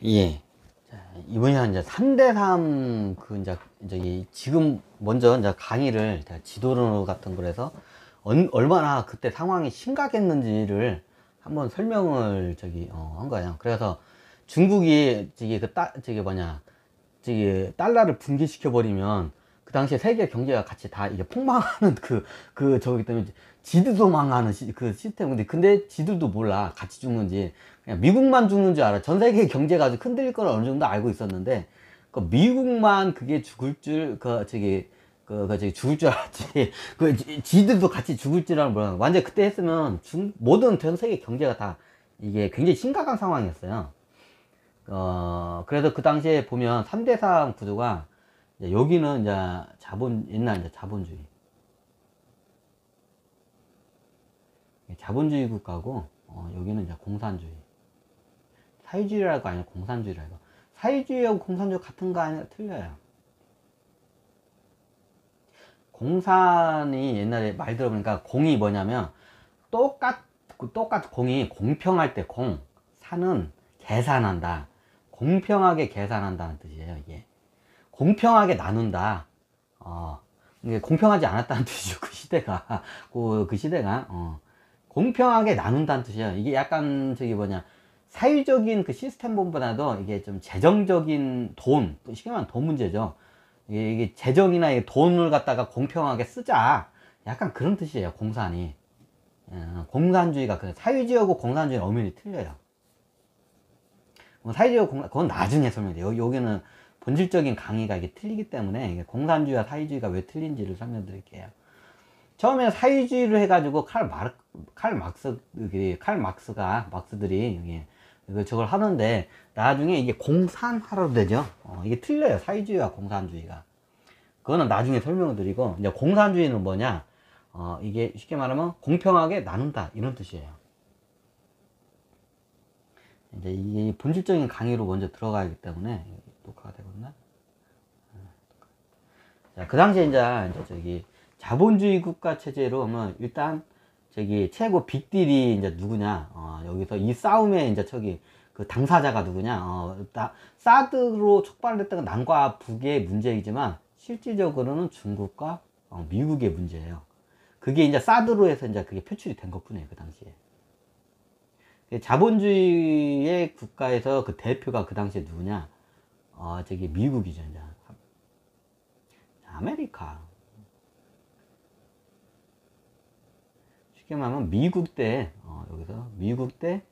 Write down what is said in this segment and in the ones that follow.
예. 자, 이번에 이제 3대3 그 이제 지금 먼저 이제 강의를 제가 지도로 같은 걸 해서 얼마나 그때 상황이 심각했는지를 한번 설명을 한 거예요. 그래서 중국이 달러를 붕괴시켜 버리면 그 당시에 세계 경제가 같이 다 이게 폭망하는 저기 때문에 지들도 망하는 그 시스템인데, 근데 지들도 몰라 같이 죽는지. 그냥 미국만 죽는 줄 알아. 전 세계 경제가 아주 흔들릴 걸 어느 정도 알고 있었는데, 그 미국만 그게 죽을 줄 죽을 줄 알았지. 지들도 같이 죽을 줄 알아. 몰라. 완전 그때 했으면 모든 전 세계 경제가 다 이게 굉장히 심각한 상황이었어요. 그래서 그 당시에 보면 3대4 구조가, 이제 여기는 이제 옛날 이제 자본주의 국가고, 여기는 이제 공산주의. 사회주의라고 아니라 공산주의라고. 사회주의하고 공산주의 같은 거 아니라 틀려요. 공산이 옛날에 말 들어보니까 공이 뭐냐면, 똑같 공이 공평할 때 산은 계산한다. 공평하게 계산한다는 뜻이에요, 이게. 공평하게 나눈다. 이게 공평하지 않았다는 뜻이죠, 그 시대가. 그 시대가, 공평하게 나눈다는 뜻이에요. 이게 약간, 사회적인 그 시스템보다도 이게 좀 재정적인 쉽게 말하면 돈 문제죠. 이게 재정이나 돈을 갖다가 공평하게 쓰자. 약간 그런 뜻이에요, 공산이. 공산주의가, 사회주의하고 공산주의는 엄연히 틀려요. 사회주의와 그건 나중에 설명돼요. 여기는 본질적인 강의가 이게 틀리기 때문에 공산주의와 사회주의가 왜 틀린지를 설명드릴게요. 처음에 사회주의를 해가지고 막스들이 저걸 하는데, 나중에 이게 공산화로 되죠. 이게 틀려요, 사회주의와 공산주의가. 그거는 나중에 설명을 드리고, 이제 공산주의는 뭐냐, 이게 쉽게 말하면 공평하게 나눈다, 이런 뜻이에요. 이제 이게 본질적인 강의로 먼저 들어가야 하기 때문에. 녹화가 되겠나? 자, 그 당시에 이제 자본주의 국가 체제로 하면 일단 최고 빅딜이 이제 누구냐, 여기서 이 싸움에 이제 그 당사자가 누구냐, 사드로 촉발됐던 남과 북의 문제이지만 실질적으로는 중국과 미국의 문제예요. 그게 이제 사드로 해서 이제 그게 표출이 된 것뿐이에요, 그 당시에. 자본주의의 국가에서 그 대표가 그 당시에 누구냐, 미국이죠, 이제. 아메리카. 쉽게 말하면 미국 때, 여기서 미국 때,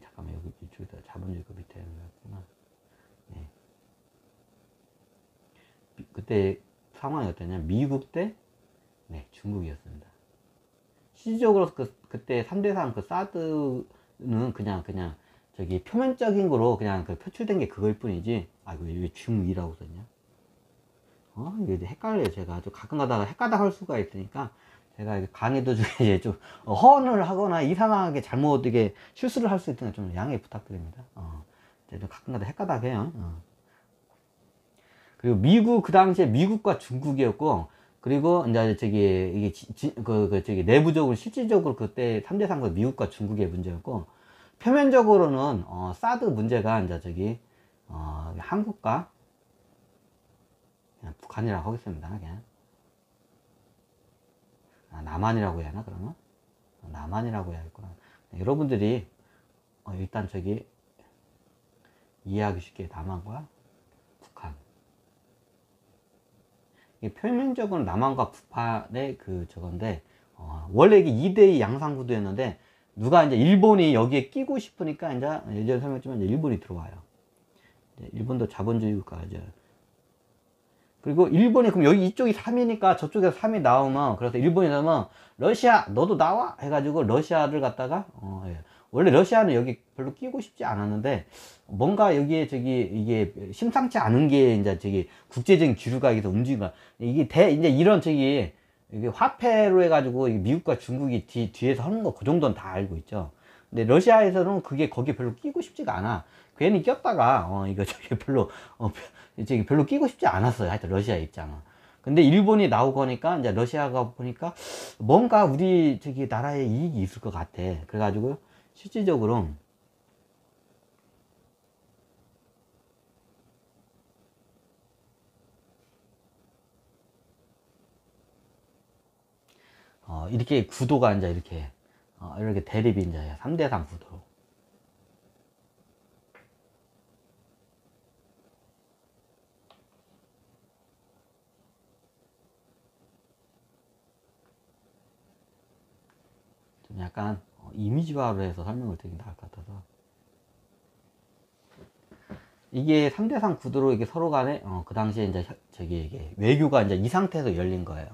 잠깐만, 여기 이쪽에다 자본주의 그 밑에 있구나. 네. 그때 상황이 어떠냐, 미국 때, 네, 중국이었습니다. 실질적으로 그때 3대3 그 사드는 그냥 표면적인 거로 그냥 표출된 게 그걸 뿐이지. 이거 왜 중이라고 썼냐? 이게 헷갈려요. 제가 가끔 가다가 헷갈다 할 수가 있으니까, 제가 강의 도중에 이제 좀 허언을 하거나 이상하게 잘못 실수를 할 수 있으니까 좀 양해 부탁드립니다. 제가 가끔 가다 헷갈다 해요. 그리고 그 당시에 미국과 중국이었고, 그리고 이제 이게 내부적으로 실질적으로 그때 3대3가 미국과 중국의 문제였고, 표면적으로는 사드 문제가 이제 한국과 그냥 북한이라고 하겠습니다. 그냥 남한이라고 해야 하나, 그러면? 남한이라고 해야겠구나. 여러분들이 일단 이해하기 쉽게 남한과 북한. 이게 표면적으로 남한과 북한의 저건데, 원래 이게 2대2 양상구도였는데, 누가 이제 일본이 여기에 끼고 싶으니까 이제 예전에 설명했지만 이제 일본이 들어와요. 일본도 자본주의 국가죠. 그리고 일본이 그럼 여기 이쪽이 3이니까 저쪽에서 3이 나오면, 그래서 일본이 나오면 러시아 너도 나와 해가지고 러시아를 갖다가 원래 러시아는 여기 별로 끼고 싶지 않았는데, 뭔가 여기에 이게 심상치 않은 게 이제 국제적인 기류가 여기서 움직이가, 이게 이제 이런 이게 화폐로 해가지고 미국과 중국이 뒤에서 하는 거, 그 정도는 다 알고 있죠. 근데 러시아에서는 거기 별로 끼고 싶지가 않아. 괜히 꼈다가 이거 별로 끼고 싶지 않았어요, 하여튼 러시아의 입장은. 근데 일본이 나오고 하니까 이제 러시아가 보니까 뭔가 우리 나라에 이익이 있을 것 같아. 그래가지고 실질적으로 이렇게 구도가 이제 이렇게 대립이 이제 3대3 구도. 좀 약간 이미지화로 해서 설명을 드리는 게 나을 것 같아서. 이게 3대3 구도로 이게 서로 간에 그 당시에 이제 이게 외교가 이제 이 상태에서 열린 거예요.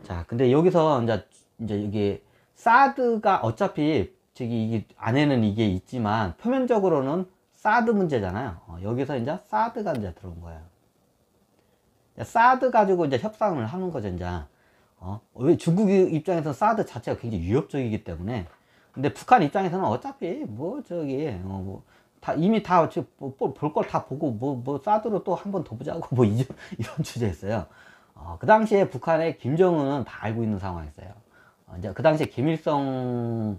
자, 근데 여기서 이제 이게 사드가 어차피 이게 안에는 이게 있지만 표면적으로는 사드 문제잖아요. 여기서 이제 사드가 이제 들어온 거예요. 사드 가지고 이제 협상을 하는 거죠, 이제. 왜 중국 입장에서는 사드 자체가 굉장히 위협적이기 때문에. 근데 북한 입장에서는 어차피 이미 다 볼 걸 다 보고 사드로 또 한 번 더 보자고 이런 주제였어요. 그 당시에 북한의 김정은은 다 알고 있는 상황이었어요. 이제 그 당시에 김일성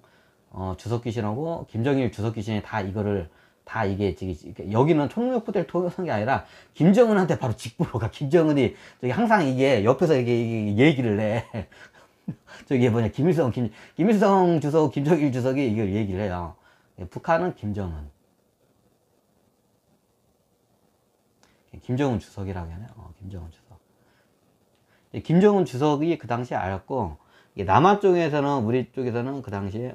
주석 귀신하고 김정일 주석 귀신이 다 이거를 다 이게 여기는 초능력 부대를 통해서 게 아니라 김정은한테 바로 직보로 가. 김정은이 항상 이게 옆에서 이게 얘기를 해. 김일성 주석, 김정일 주석이 이걸 얘기를 해요. 북한은 김정은 주석이라고 하네요. 김정은 주석. 김정은 주석이 그 당시에 알았고, 남한 쪽에서는, 우리 쪽에서는 그 당시에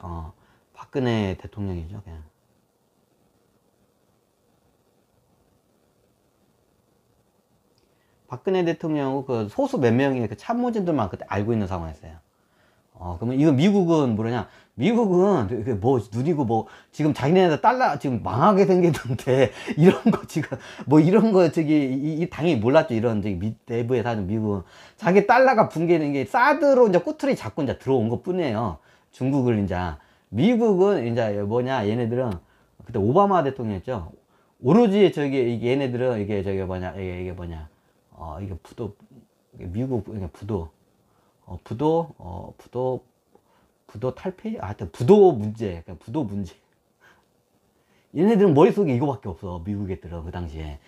박근혜 대통령이죠, 그냥. 박근혜 대통령하고 그 소수 몇 명의 그 참모진들만 그때 알고 있는 상황이었어요. 그러면 이거 미국은 뭐냐? 미국은 눈이고 지금 자기네들 달러 지금 망하게 생겼는데 이런 거 지금 이런 거 이 당연히 몰랐죠. 이런 내부에 사는 미국은 자기 달러가 붕괴되는 게 사드로 이제 꼬투리 잡고 이제 들어온 것 뿐이에요. 중국을 이제. 미국은 이제 얘네들은 그때 오바마 대통령이었죠. 오로지 얘네들은 이게 미국 부도 탈폐? 하여튼 부도 문제. 얘네들은 머릿속에 이거밖에 없어. 미국 애들은 그 당시에.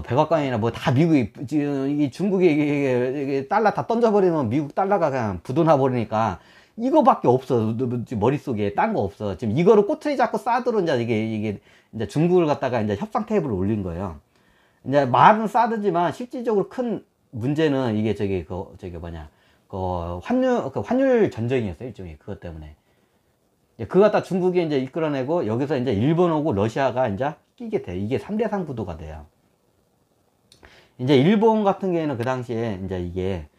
백악관이나 다 미국이, 이 중국이 이게 달러 다 던져버리면 미국 달러가 그냥 부도 나버리니까 이거밖에 없어. 머릿속에 딴 거 없어. 지금 이거를 꼬투리 잡고 사드로 이제 이제 중국을 갖다가 이제 협상 테이블을 올린 거예요. 이제 말은 사드지만 실질적으로 큰 문제는 이게 환율 전쟁이었어요, 일종의. 그것 때문에. 그거 갖다 중국이 이제 이끌어내고, 여기서 이제 일본하고 러시아가 이제 끼게 돼. 이게 3대3 구도가 돼요. 이제 일본 같은 경우에는 그 당시에 이제 이게,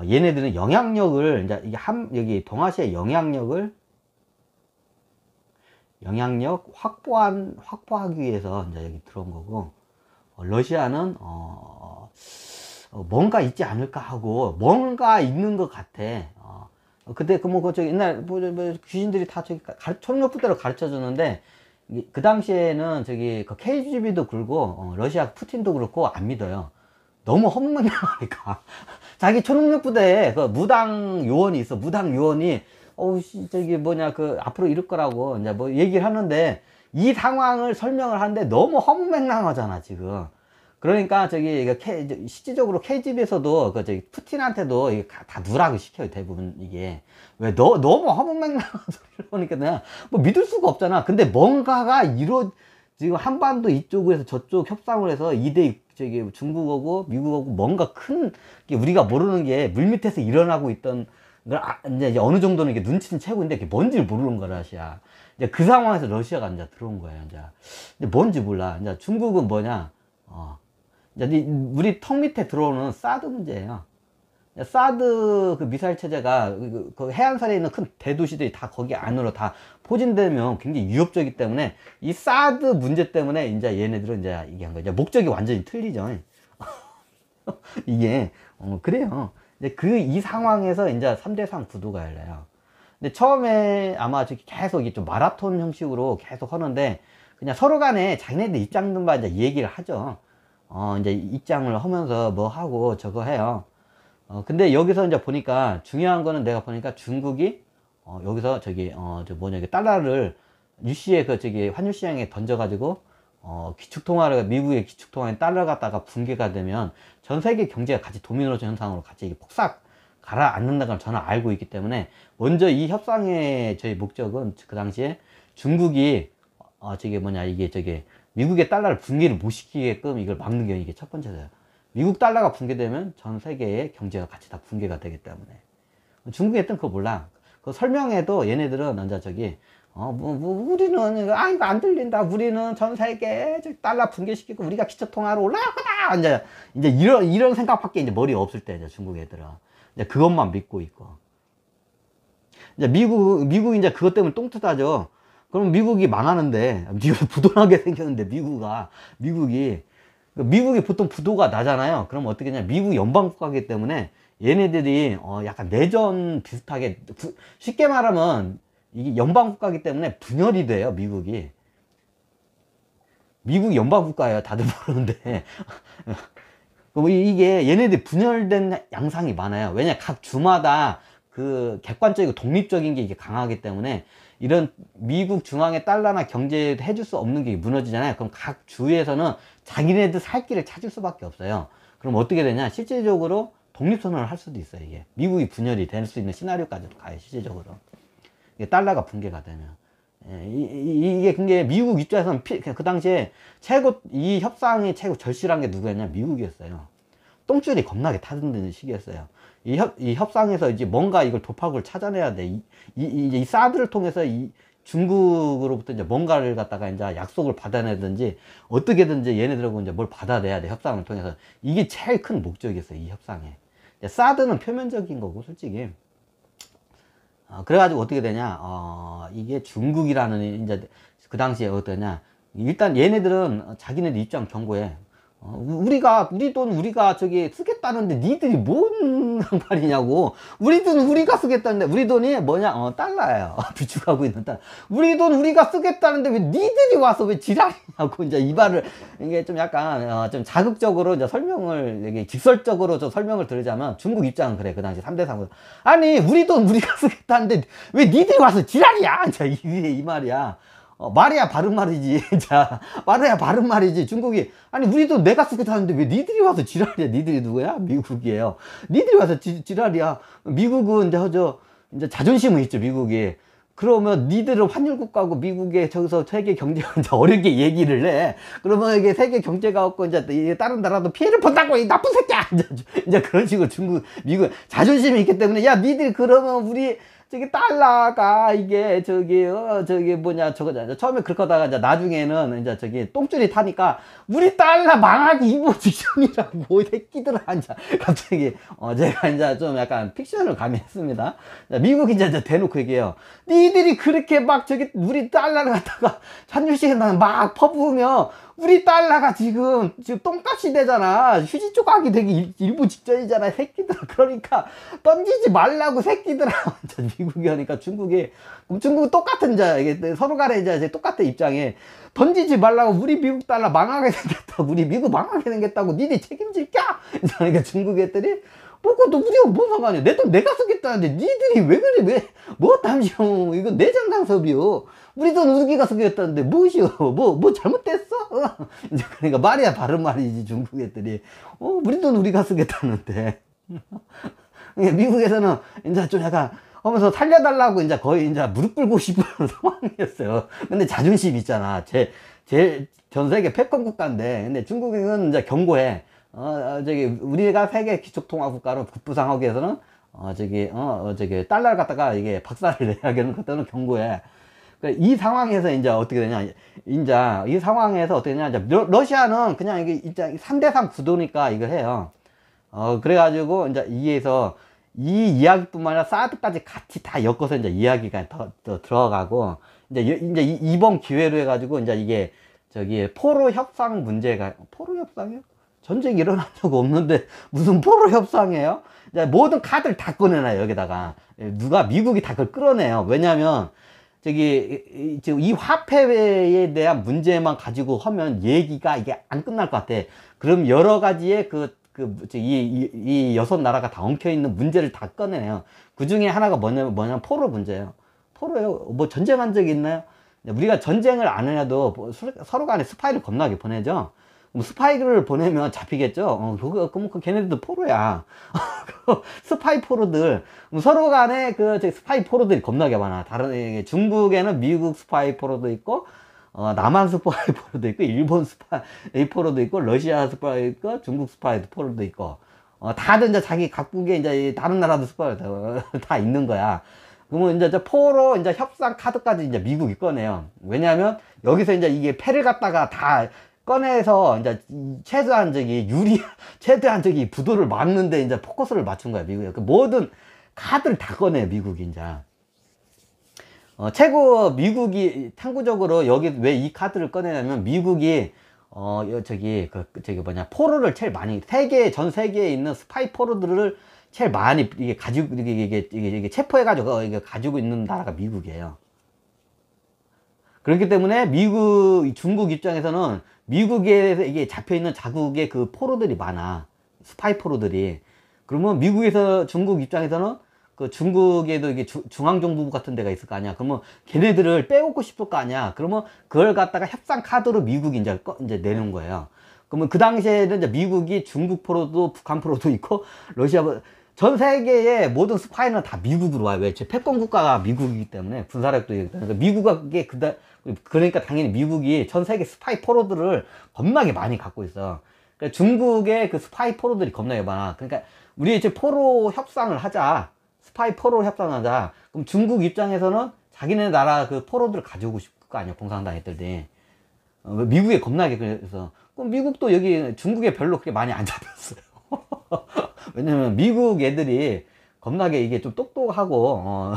얘네들은 영향력을, 이제 이게 여기 동아시아 영향력 확보하기 위해서 이제 여기 들어온 거고, 러시아는, 뭔가 있지 않을까 하고, 뭔가 있는 것 같아. 그때 옛날 귀신들이 다 초능력 부대로 가르쳐 주는데, 그 당시에는 그 KGB도 그렇고, 러시아 푸틴도 그렇고 안 믿어요. 너무 헛문명하니까. 자기 초능력 부대에 그 무당 요원이 있어. 무당 요원이 앞으로 이럴 거라고 이제 얘기를 하는데, 이 상황을 설명을 하는데 너무 허무맹랑하잖아 지금. 그러니까 실질적으로 KGB에서도 푸틴한테도 다 누라고 시켜요, 대부분. 이게 왜 너무 허무맹랑한 소리를 하니까 그냥 믿을 수가 없잖아. 근데 뭔가가 지금 한반도 이쪽에서 저쪽 협상을 해서 중국하고 미국하고 뭔가 큰 우리가 모르는 게 물밑에서 일어나고 있던 걸 이제 어느 정도는 이게 눈치는 채고 있는데 그게 뭔지를 모르는 거야, 러시아. 이제 그 상황에서 러시아가 이제 들어온 거예요, 이제. 근데 뭔지 몰라. 이제 중국은 뭐냐? 이제 우리 턱 밑에 들어오는 사드 문제예요. 사드 그 미사일 체제가 그 해안선에 있는 큰 대도시들이 다 거기 안으로 다 포진되면 굉장히 위협적이기 때문에 이 사드 문제 때문에 이제 얘네들은 이제 이게 한 거죠. 목적이 완전히 틀리죠. 이게 그래요. 이제 이 상황에서 이제 3대3 구도가 열려요. 근데 처음에 아마 계속 이게 좀 마라톤 형식으로 계속 하는데 그냥 서로 간에 자기네들 입장들만 이제 얘기를 하죠. 이제 입장을 하면서 뭐 하고 저거 해요. 근데 여기서 이제 보니까 중요한 거는 내가 보니까 중국이 여기서 달러를 유시의 환율 시장에 던져가지고 기축통화를 미국의 기축통화에 달러 갖다가 붕괴가 되면 전 세계 경제가 같이 도미노 현상으로 같이 폭삭 가라앉는다는 걸 저는 알고 있기 때문에 먼저 이 협상의 저희 목적은 그 당시에 중국이 저게 뭐냐 이게 저게 미국의 달러를 붕괴를 못 시키게끔 이걸 막는 게 이게 첫 번째예요. 미국 달러가 붕괴되면 전 세계의 경제가 같이 다 붕괴가 되기 때문에. 중국이 했던 그거 몰라. 그 설명해도 얘네들은 이제 저기 우리는 이거 안 들린다. 우리는 전 세계 달러 붕괴시키고 우리가 기초통화로 올라갈 거다. 이제 이런 생각밖에 이제 머리에 없을 때 이제 중국 애들은 이제 그것만 믿고 있고. 이제 미국 이제 그것 때문에 똥뜯하죠. 그럼 미국이 망하는데 미국이 부도나게 생겼는데 미국이 보통 부도가 나잖아요. 그럼 어떻게 하냐? 미국 연방국가이기 때문에 얘네들이 약간 내전 비슷하게 쉽게 말하면 이게 연방국가이기 때문에 분열이 돼요. 미국이 연방국가예요. 다들 모르는데 이게 얘네들이 분열된 양상이 많아요. 왜냐 각 주마다 그 객관적이고 독립적인 게 이게 강하기 때문에 이런 미국 중앙의 달러나 경제에 해줄 수 없는 게 무너지잖아요. 그럼 각 주에서는 자기네들 살 길을 찾을 수밖에 없어요. 그럼 어떻게 되냐? 실질적으로 독립선언을 할 수도 있어요. 이게 미국이 분열이 될 수 있는 시나리오까지도 가요. 실질적으로 이게 달러가 붕괴가 되면 이게 근데 미국 입장에서는 그 당시에 이 협상이 최고 절실한 게 누구였냐? 미국이었어요. 똥줄이 겁나게 타는 시기였어요. 이 협상에서 이제 뭔가 이걸 도박을 찾아내야 돼. 이 사드를 통해서 중국으로부터 이제 뭔가를 갖다가 이제 약속을 받아내든지 어떻게든지 얘네들하고 이제 뭘 받아내야 돼. 협상을 통해서. 이게 제일 큰 목적이었어요. 이 협상에. 사드는 표면적인 거고, 솔직히. 그래가지고 어떻게 되냐. 이게 중국이라는 이제 그 당시에 어떠냐. 일단 얘네들은 자기네들 입장 경고해. 우리 돈 우리가 저기 쓰겠다는데 니들이 뭔 상관이냐고. 우리 돈 우리가 쓰겠다는데 우리 돈이 뭐냐 달러예요. 비축하고 있는 달러. 우리 돈 우리가 쓰겠다는데 왜 니들이 와서 왜 지랄이냐고. 이제 이 말을 이게 좀 약간 좀 자극적으로 이제 설명을 이게 직설적으로 좀 설명을 드리자면 중국 입장은 그래. 그 당시 3대 3. 아니 우리 돈 우리가 쓰겠다는데 왜 니들이 와서 지랄이야. 자 이 말이야. 말이야 바른 말이지. 자 말이야 바른 말이지. 중국이 아니 우리도 내가 쓰겠다는데 왜 니들이 와서 지랄이야. 니들이 누구야? 미국이에요. 니들이 와서 지랄이야. 미국은 이제 자존심은 있죠. 미국이. 그러면 니들은 환율국가고 미국에 저기서 세계 경제가 이제 어렵게 얘기를 해. 그러면 이게 세계 경제가 없고 이제 다른 나라도 피해를 본다고 이 나쁜 새끼야. 이제 그런 식으로 미국 자존심이 있기 때문에 야 니들 그러면 우리 저기 달러가 이게 저기 뭐냐 저거잖아. 처음에 그렇게 하다가 이제 나중에는 이제 저기 똥줄이 타니까 우리 달러 망하기 이부 직전이라고 이 새끼들아. 이제 갑자기 제가 이제 좀 약간 픽션을 가미했습니다. 미국이 이제 대놓고 얘기해요. 니들이 그렇게 막 저기 우리 달러를 갖다가 환율시에 막 퍼부으면 우리 달러가 지금 똥값이 되잖아. 휴지 조각이 되기 일부 직전이잖아. 새끼들아. 그러니까 던지지 말라고 새끼들아. 미국이 하니까 중국은 똑같은 이게 서로 간에 이제 똑같은 입장에 던지지 말라고. 우리 미국 달러 망하게 생겼다고. 우리 미국 망하게 생겼다고. 니네 책임질까? 그러니까 중국 애들이 그것도 우리가 뭐 상관이야. 내 돈 내가 쓰겠다는데 니들이 왜 그래. 뭐 담시오. 이거 내정 간섭이요. 우리 돈 우리가 쓰겠다는데 무엇이요. 뭐 잘못됐어? 이제 그러니까 말이야 바른 말이지. 중국 애들이 우리 돈 우리가 쓰겠다는데. 미국에서는 이제 좀 약간 하면서 살려달라고 이제 거의 이제 무릎 꿇고 싶은 상황이었어요. 근데 자존심 있잖아. 전 세계 패권 국가인데. 근데 중국은 이제 경고해. 우리가 세계 기축통화국가로 급부상하기 위해서는 저기 달러를 갖다가 이게 박살을 내야하는 것들은 경고해. 이 상황에서 이제 어떻게 되냐. 이제 이 상황에서 어떻게 되냐. 이제 러시아는 그냥 이게 이제 3대3 구도니까 이걸 해요. 그래가지고 이제 이에서 이 이야기뿐만 아니라 사드까지 같이 다 엮어서 이제 이야기가 더 들어가고 이제 이번 기회로 해가지고 이제 이게 저기 포로 협상 문제가 포로 협상이요? 전쟁이 일어난 적 없는데 무슨 포로 협상이에요? 모든 카드를 다 꺼내놔요. 여기다가 미국이 다 그걸 끌어내요. 왜냐면 이 화폐에 대한 문제만 가지고 하면 얘기가 이게 안 끝날 것 같아. 그럼 여러 가지의 이 6나라가 다 엉켜있는 문제를 다 꺼내요. 그 중에 하나가 뭐냐면 포로 문제예요. 포로요. 뭐 전쟁한 적이 있나요? 우리가 전쟁을 안 해도 서로 간에 스파이를 겁나게 보내죠. 뭐 스파이를 보내면 잡히겠죠. 그럼 걔네들도 포로야. 스파이 포로들 서로 간에 스파이 포로들이 겁나게 많아. 다른 중국에는 미국 스파이 포로도 있고, 남한 스파이 포로도 있고, 일본 스파이 포로도 있고, 러시아 스파이 있고, 중국 스파이 포로도 있고, 다들 이제 자기 각국에 이제 다른 나라도 스파이 다 있는 거야. 그러면 이제 포로 이제 협상 카드까지 이제 미국이 꺼내요. 왜냐하면 여기서 이제 이게 패를 갖다가 다 꺼내서 이제 최대한적인 부도를 막는데 이제 포커스를 맞춘 거야, 미국이. 그 모든 카드를 다 꺼내, 미국이 이제. 최고 미국이 탐구적으로 여기 왜 이 카드를 꺼내냐면 미국이 포로를 제일 많이 전 세계에 있는 스파이 포로들을 제일 많이 이게 가지고 이게 체포해가지고 이게 가지고 있는 나라가 미국이에요. 그렇기 때문에 중국 입장에서는 미국에 이게 잡혀 있는 자국의 그 포로들이 많아, 스파이 포로들이. 그러면 중국 입장에서는 그 중국에도 이게 중앙정부 같은 데가 있을 거 아니야. 그러면 걔네들을 빼오고 싶을 거 아니야. 그러면 그걸 갖다가 협상 카드로 미국이 이제 내는 거예요. 그러면 그 당시에는 이제 미국이 중국 포로도 북한 포로도 있고 러시아 전 세계의 모든 스파이는 다 미국으로 와요. 왜? 패권 국가가 미국이기 때문에 군사력도 있기 때문에 그러니까 당연히 미국이 전 세계 스파이 포로들을 겁나게 많이 갖고 있어. 그러니까 중국의 그 스파이 포로들이 겁나게 많아. 그러니까 우리 이제 포로 협상을 하자. 스파이 포로 협상하자. 그럼 중국 입장에서는 자기네 나라 그 포로들을 가져오고 싶을 거 아니야, 공산당 애들이. 미국에 겁나게. 그래서 그럼 미국도 여기 중국에 별로 그렇게 많이 안 잡혔어요. 왜냐면 미국 애들이 겁나게 이게 좀 똑똑하고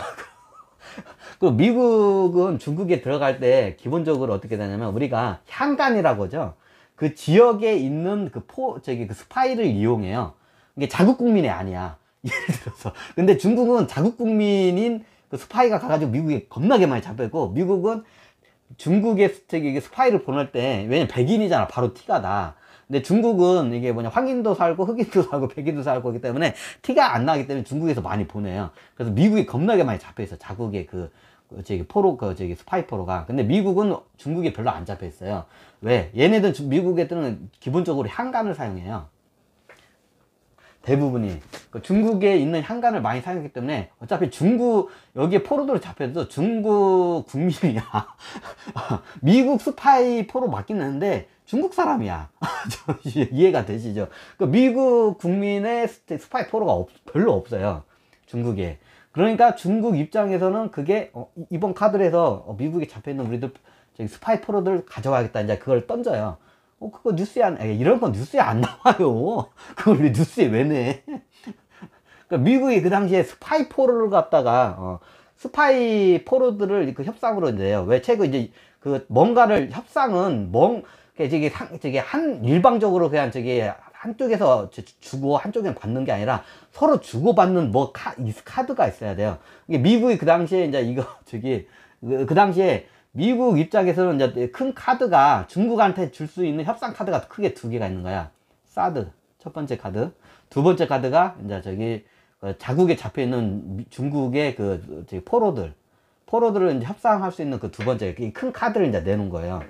그 미국은 중국에 들어갈 때 기본적으로 어떻게 되냐면 우리가 향간이라고 하죠. 그 지역에 있는 그 스파이를 이용해요. 이게 자국 국민이 아니야. 예를 들어서. 근데 중국은 자국 국민인 그 스파이가 가가지고 미국에 겁나게 많이 잡혔고, 미국은 중국에 스파이를 보낼 때, 왜냐면 백인이잖아. 바로 티가 나. 근데 중국은 이게 황인도 살고 흑인도 살고 백인도 살고 하기 때문에 티가 안 나기 때문에 중국에서 많이 보내요. 그래서 미국이 겁나게 많이 잡혀 있어. 자국의 스파이 포로가. 근데 미국은 중국에 별로 안 잡혀 있어요. 왜? 미국 애들은 기본적으로 향간을 사용해요. 대부분이 중국에 있는 향간을 많이 사용했기 때문에 어차피 여기에 포로들을 잡혀도 중국 국민이야. 미국 스파이 포로 맞긴 하는데 중국 사람이야. 이해가 되시죠? 미국 국민의 스파이 포로가 별로 없어요, 중국에. 그러니까 중국 입장에서는 그게 이번 카드를 해서 미국에 잡혀있는 우리들 스파이 포로들 가져가겠다, 이제 그걸 던져요. 그거 이런 건 뉴스에 안 나와요. 그걸 왜 뉴스에 왜 내? 그러니까 미국이 그 당시에 스파이 포로를 갖다가, 스파이 포로들을 그 협상으로 내요. 왜? 뭔가를 협상은, 일방적으로 그냥 한쪽에서 주고 한쪽에는 받는 게 아니라 서로 주고받는 카드가 있어야 돼요. 미국이 그 당시에 그 당시에 미국 입장에서는 이제 큰 카드가 중국한테 줄 수 있는 협상 카드가 크게 두 개가 있는 거야. 사드, 첫 번째 카드. 두 번째 카드가 이제 자국에 잡혀 있는 중국의 포로들을 이제 협상할 수 있는 그 두 번째 큰 카드를 이제 내는 거예요.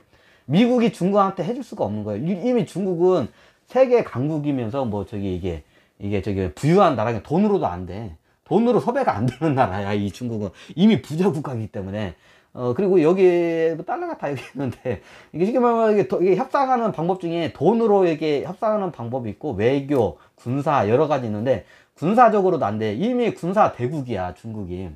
미국이 중국한테 해줄 수가 없는 거예요. 이미 중국은 세계 강국이면서 이게 부유한 나라가 돈으로도 안 돼. 돈으로 섭외가 안 되는 나라야, 이 중국은. 이미 부자 국가이기 때문에. 그리고 여기 달러가 다 여기 있는데, 이게 지금 이게 협상하는 방법 중에 돈으로 이렇게 협상하는 방법이 있고, 외교, 군사, 여러 가지 있는데, 군사적으로도 안 돼. 이미 군사 대국이야, 중국이.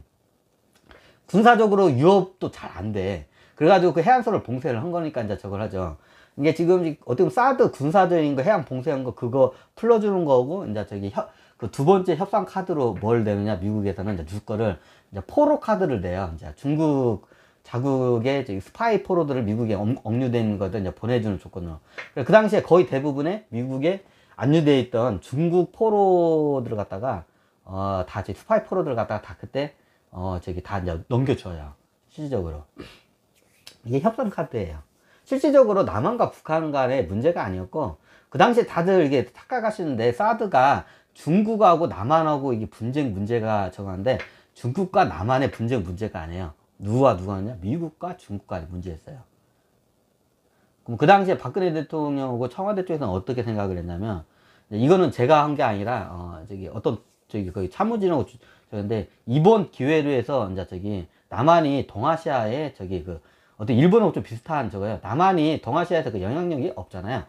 군사적으로 유럽도 잘 안 돼. 그래가지고 그 해안선을 봉쇄를 한 거니까 이제 저걸 하죠. 이게 지금 어떻게 보면 사드 군사적인 거, 해양 봉쇄한 거, 그거 풀어주는 거고, 이제 그 두 번째 협상 카드로 뭘 내느냐, 미국에서는 이제 줄 거를, 이제 포로 카드를 내요. 이제 자국의 스파이 포로들을 미국에 억류되어 있는 것들 이제 보내주는 조건으로. 그 당시에 거의 대부분의 미국에 압류되어 있던 중국 포로들을 갖다가, 다 스파이 포로들을 갖다가 다 그때, 다 이제 넘겨줘요. 실질적으로. 이게 협상 카드예요. 실질적으로 남한과 북한 간의 문제가 아니었고, 그 당시에 다들 이게 착각하시는데, 사드가 중국하고 남한하고 이게 문제가 저거한데, 중국과 남한의 문제가 아니에요. 누가 하냐? 미국과 중국과 문제였어요. 그럼 그 당시에 박근혜 대통령하고 청와대 쪽에서는 어떻게 생각을 했냐면, 이거는 제가 한 게 아니라, 저기 어떤, 저기 거기 참모진하고 저런데, 이번 기회로 해서, 이제 저기, 남한이 동아시아에 저기 그, 어떤 일본하고 좀 비슷한 저거예요. 남한이 동아시아에서 그 영향력이 없잖아요.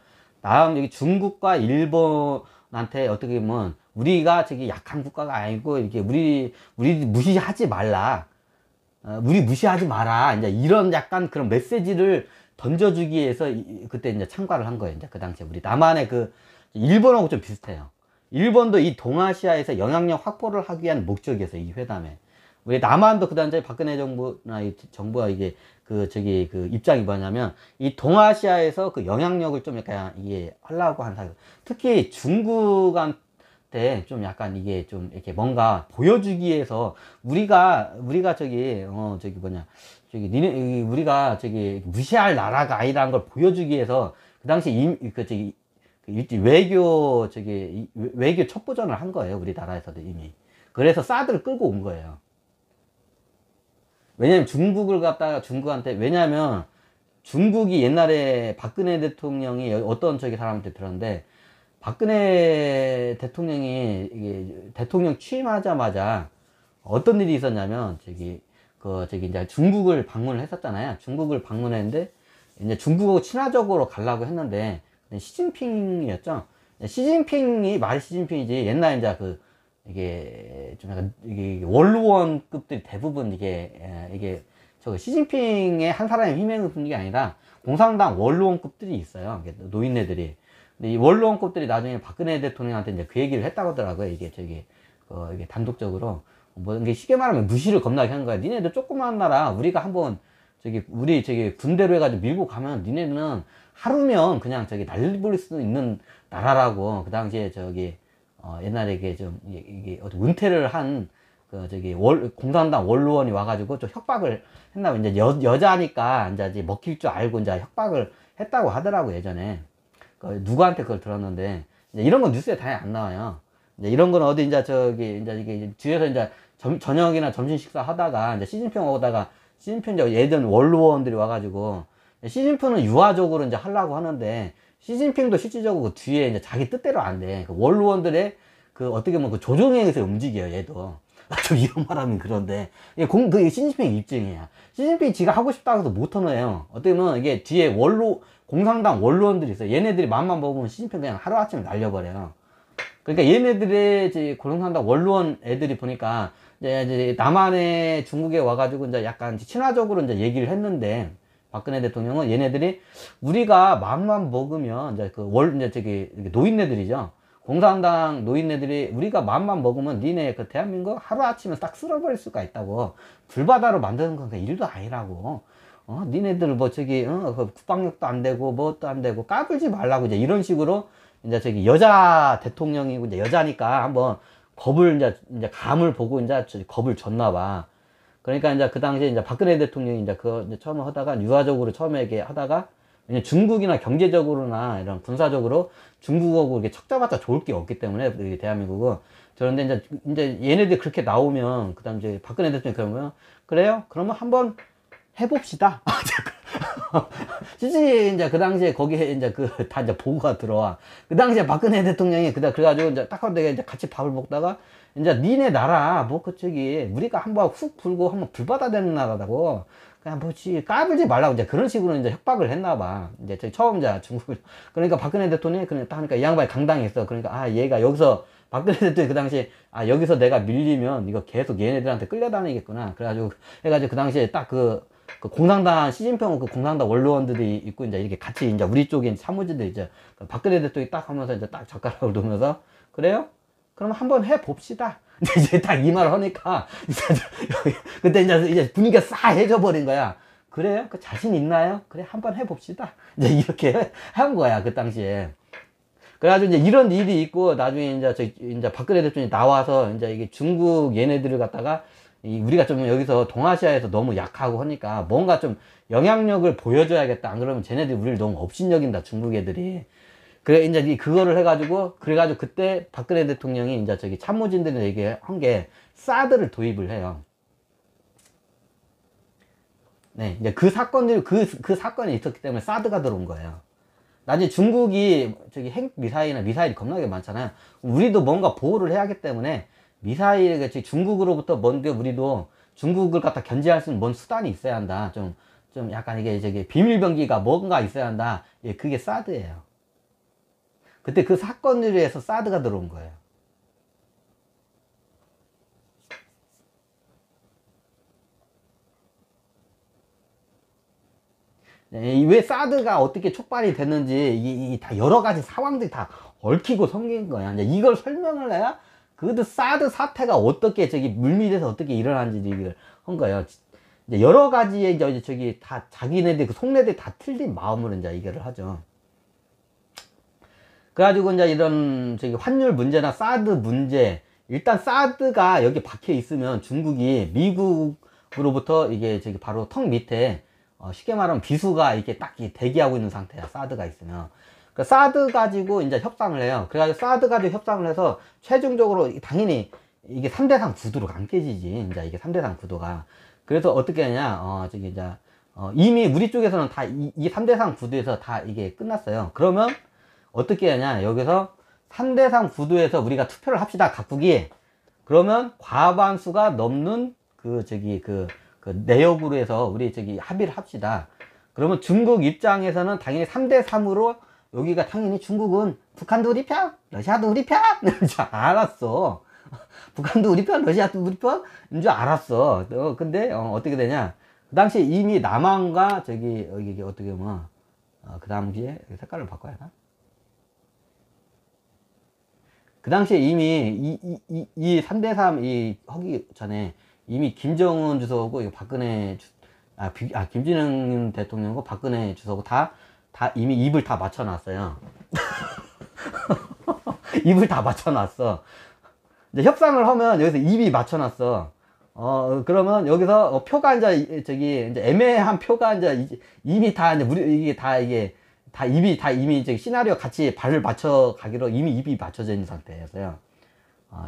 여기 중국과 일본한테 어떻게 보면, 우리가 저기 약한 국가가 아니고, 이렇게 우리 무시하지 말라. 우리 무시하지 마라. 이제 이런 약간 그런 메시지를 던져주기 위해서 그때 이제 참가를 한 거예요. 이제 그 당시에 우리 남한의 그 일본하고 좀 비슷해요. 일본도 이 동아시아에서 영향력 확보를 하기 위한 목적이었어, 이 회담에. 우리 남한도 그 당시에 박근혜 정부나 이 정부가 이게 그 저기 그 입장이 뭐냐면 이 동아시아에서 그 영향력을 좀 약간 이게 하려고 한 사람. 특히 중국한테 좀 약간 이게 좀 이렇게 뭔가 보여주기 위해서 우리가 저기 뭐냐 저기 니네 우리가 저기 무시할 나라가 아니라는 걸 보여주기 위해서 그 당시 그 저기 외교 첩보전을 한 거예요. 우리나라에서도 이미. 그래서 사드를 끌고 온 거예요. 왜냐면 중국한테, 왜냐면 중국이 옛날에 박근혜 대통령이 어떤 저기 사람한테 들었는데, 박근혜 대통령이 이게 대통령 취임하자마자 어떤 일이 있었냐면, 저기 이제 중국을 방문을 했었잖아요. 중국을 방문했는데, 이제 중국하고 친화적으로 가려고 했는데, 시진핑이었죠. 말이 시진핑이지, 옛날 이제 이게 좀 약간 이게 원로원급들이 대부분 이게 시진핑의 한 사람의 힘의 분이 아니라 공산당 원로원급들이 있어요. 노인네들이. 근데 이 원로원급들이 나중에 박근혜 대통령한테 이제 그 얘기를 했다고 하더라고요. 이게 단독적으로 뭐 이게 쉽게 말하면 무시를 겁나게 한 거야. 니네들 조그만 나라 우리가 한번 우리 군대로 해가지고 밀고 가면 니네는 하루면 그냥 난리 부릴 수 있는 나라라고. 그 당시에 옛날에 이게 은퇴를 한, 공산당 원로원이 와가지고 좀 협박을 했나 봐. 이제 여자니까 이제 먹힐 줄 알고 이제 협박을 했다고 하더라고, 예전에. 누구한테 그걸 들었는데. 이제 이런 건 뉴스에 당연히 안 나와요. 이제 이런 건 어디 이제 이게 뒤에서 이제 저녁이나 점심 식사 하다가 이제 시진핑 오다가 시진핑 예전 원로원들이 와가지고 시진핑은 유화적으로 이제 하려고 하는데 시진핑도 실질적으로 그 뒤에 이제 자기 뜻대로 안 돼. 그 원로원들의 어떻게 보면 그 조종행에서 움직여요, 얘도. 좀 이런 말하면 그런데. 그 시진핑 입증이야. 시진핑이 지가 하고 싶다고 해서 못하네요. 어떻게 보면 이게 뒤에 공산당 원로원들이 있어요. 얘네들이 맘만 먹으면 시진핑 그냥 하루아침에 날려버려요. 그러니까 얘네들의 공산당 원로원 애들이 보니까 이제 남한에 중국에 와가지고 이제 약간 친화적으로 이제 얘기를 했는데 박근혜 대통령은 얘네들이 우리가 맘만 먹으면 이제 노인네들이죠. 공산당 노인네들이 우리가 맘만 먹으면 니네 대한민국 하루아침에 딱 쓸어버릴 수가 있다고. 불바다로 만드는 건 일도 아니라고. 니네들 국방력도 안 되고 뭣도 안 되고 까불지 말라고 이제 이런 식으로 이제 여자 대통령이고 이제 여자니까 한번 이제 감을 보고 이제 겁을 줬나 봐. 그러니까 이제 그 당시에 이제 박근혜 대통령이 이제 이제 처음에 하다가 유화적으로 처음에 이렇게 하다가 왜냐 중국이나 경제적으로나 이런 군사적으로 중국하고 이렇게 척잡았자 좋을 게 없기 때문에 대한민국은. 그런데 이제 얘네들이 그렇게 나오면 그다음 이제 박근혜 대통령이 그러면 그래요? 그러면 한번 해봅시다. 실제 이제 그 당시에 거기에 이제 다 이제 보고가 들어와. 그 당시에 박근혜 대통령이 그래가지고 이제 딱 하고 이제 같이 밥을 먹다가 이제 니네 나라 우리가 한번 훅 불고 한번 불바다 되는 나라라고 그냥 까불지 말라고 이제 그런 식으로 이제 협박을 했나 봐. 이제 처음 이제 중국을. 그러니까 박근혜 대통령이 딱 하니까 이 양반이 강당했어. 그러니까 얘가 여기서 박근혜 대통령이 그 당시에 여기서 내가 밀리면 이거 계속 얘네들한테 끌려다니겠구나. 그래가지고 해가지고 그 당시에 딱 공산당 시진핑 공산당 원로원들이 있고 이제 이렇게 같이 이제 우리 쪽에 참모진들 이제 박근혜 대통령이 딱 하면서 이제 딱 젓가락을 놓으면서 그래요? 그럼 한번 해 봅시다. 이제 딱 이 말을 하니까 그때 이제 분위기가 싸해져 버린 거야. 그래요? 그 자신 있나요? 그래 한번 해 봅시다. 이제 이렇게 한 거야 그 당시에. 그래가지고 이제 이런 일이 있고 나중에 이제 박근혜 대통령이 나와서 이제 이게 중국 얘네들을 갖다가 우리가 좀 여기서 동아시아에서 너무 약하고 하니까 뭔가 좀 영향력을 보여줘야겠다. 안 그러면 쟤네들이 우리를 너무 업신여긴다, 중국 애들이. 그래, 이제 그거를 그래가지고 그때 박근혜 대통령이 이제 참모진들이 얘기한 게 사드를 도입을 해요. 네, 이제 그 사건들이, 그 사건이 있었기 때문에 사드가 들어온 거예요. 나중에 중국이 저기 핵 미사일이나 미사일이 겁나게 많잖아요. 우리도 뭔가 보호를 해야 하기 때문에 미사일, 같이 중국으로부터 뭔가 우리도 중국을 갖다 견제할 수 있는 뭔 수단이 있어야 한다. 좀 약간 이게 저기 비밀병기가 뭔가 있어야 한다. 예, 그게 사드예요. 그때 그 사건들에 의해서 사드가 들어온 거예요. 네, 왜 사드가 어떻게 촉발이 됐는지 이 다 여러 가지 상황들이 다 얽히고 생긴 거야. 이제 이걸 설명을 해야 그 사드 사태가 어떻게 저기 물밑에서 어떻게 일어나는지 얘기를 한 거예요. 이제 여러 가지의 이제 저기 다 자기네들 그 속내들 다 틀린 마음으로 이제 얘기를 하죠. 그래가지고 이제 이런 저기 환율 문제나 사드 문제, 일단 사드가 여기 박혀 있으면 중국이 미국으로부터 이게 저기 바로 턱 밑에 쉽게 말하면 비수가 이렇게 딱 대기하고 있는 상태야. 사드가 있으면. 그 사드 가지고 이제 협상을 해요. 그래가지고 사드 가지고 협상을 해서 최종적으로 당연히 이게 3대상 구도로 안 깨지지. 이제 이게 3대상 구도가. 그래서 어떻게 하냐, 저기 이제, 이미 우리 쪽에서는 다 이 3대상 구도에서 다 이게 끝났어요. 그러면 어떻게 하냐, 여기서 3대상 구도에서 우리가 투표를 합시다. 각국이. 그러면 과반수가 넘는 그 내역으로 해서 우리 저기 합의를 합시다. 그러면 중국 입장에서는 당연히 3대3으로 여기가 당연히 중국은 북한도 우리 편, 러시아도 우리 편! 인 줄 알았어. 북한도 우리 편, 러시아도 우리 편인 줄 알았어. 근데 어떻게 되냐. 그 당시에 이미 남한과 저기 여기 어떻게 보면 그 당시에 색깔을 바꿔야 하나? 그 당시에 이미 이 3대3 이 하기 전에 이미 김정은 주석하고 박근혜 김진영 대통령하고 박근혜 주석하고 다 이미 입을 다 맞춰놨어요. 입을 다 맞춰놨어. 이제 협상을 하면 여기서 입이 맞춰놨어. 그러면 여기서 표가 이제 저기 이제 애매한 표가 이제 이미 다 이제 이게 다 이미 저기 시나리오 같이 발을 맞춰 가기로 이미 입이 맞춰져 있는 상태였어요.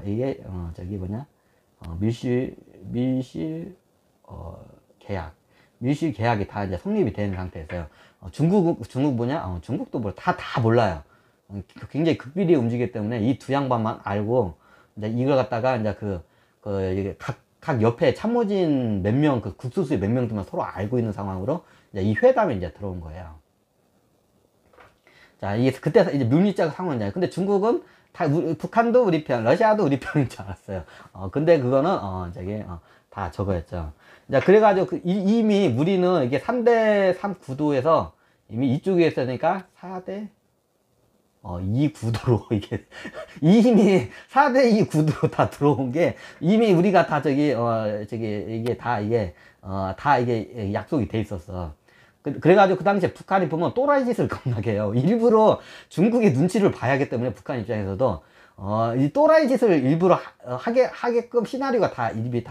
이게 저기 뭐냐 밀실 계약이 다 이제 성립이 되는 상태에서요. 중국 뭐냐? 중국도 다 몰라요. 굉장히 극비리에 움직이기 때문에 이 두 양반만 알고 이제 이걸 갖다가 이제 이게 각 옆에 참모진 몇 명, 그 국수수의 몇 명들만 서로 알고 있는 상황으로 이제 이 회담에 이제 들어온 거예요. 자, 이게 그때 이제 물리적 상황이잖아요. 근데 중국은 북한도 우리 편, 러시아도 우리 편인 줄 알았어요. 근데 그거는 다 저거였죠. 자, 그래가지고 이미 우리는 이게 3대3 구도에서 이미 이쪽에 있으니까 4대 2 구도로 이게 이미 4대2 구도로 다 들어온 게 이미 우리가 다 저기 이게 다 이게 약속이 돼 있었어. 그래가지고 그 당시에 북한이 보면 또라이 짓을 겁나게 해요. 일부러 중국의 눈치를 봐야 하기 때문에 북한 입장에서도 이 또라이 짓을 일부러 하게끔 시나리오가 다 이미